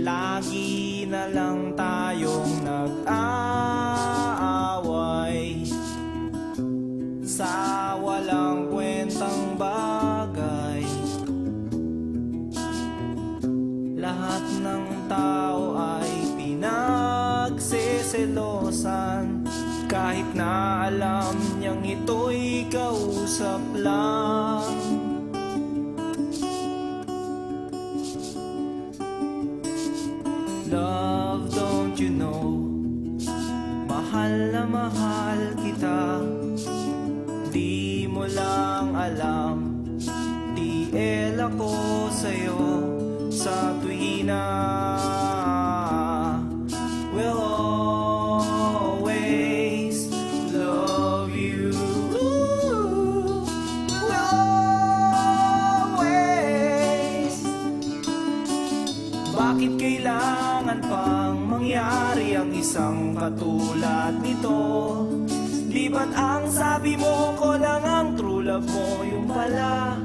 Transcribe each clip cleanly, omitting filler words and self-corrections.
Lagi na lang tayong nag-aaway sa walang kwentang bagay. Lahat ng tao ay pinagseselosan, kahit na alam niyang ito'y kausap lang. Love, don't you know, mahal na mahal kita. Di mo lang alam, TL ako sa'yo sa tuwina. We'll always love you. We'll always. Bakit kailangan pang mangyari ang isang katulad nito? Di ba't ang sabi mo ko lang ang true love mo, yung pala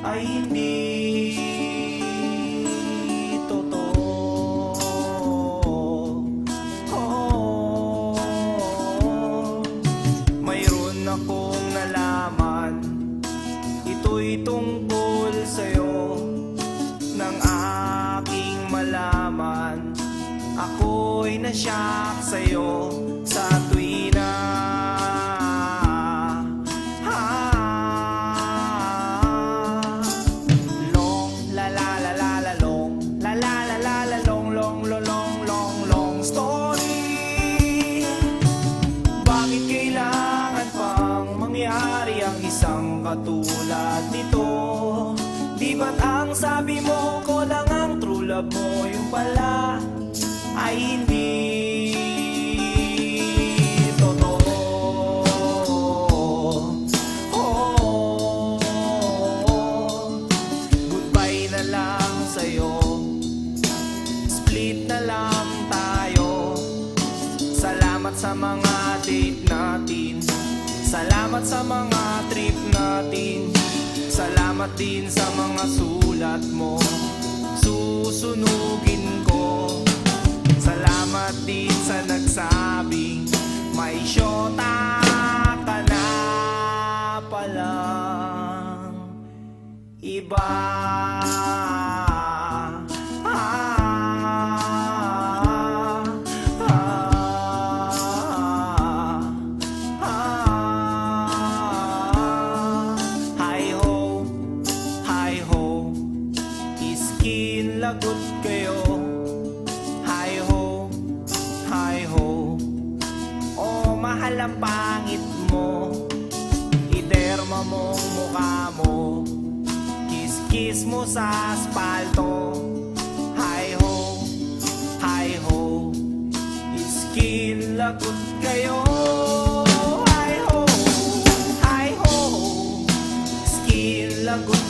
ay hindi totoo? Oh, mayroon akong nalaman, ito'y tungkol sa'yo. Nang aking malaman, ako'y nasyak sa'yo sa tuwina. Long la la la la la long, la la la la la long, long long long long long story. Bakit kailangan pang mangyari ang isang katulad nito? Di ba't ang sabi mo ko lang ang true love mo, yung pala ay hindi totoo? Oh, goodbye na lang sa'yo, split na lang tayo. Salamat sa mga date natin, salamat sa mga trip natin, salamat din sa mga sulat mo, susunugin ko. Salamat din sa nagsabing may syota ka na palang iba. Lagot kayo, hi ho, hi ho. Oh, mahal ang pangit mo, iderma mong mukha mo, kiss-kiss mo sa aspalto. Hi ho, iskin lagot kayo. Hi ho, iskin lagot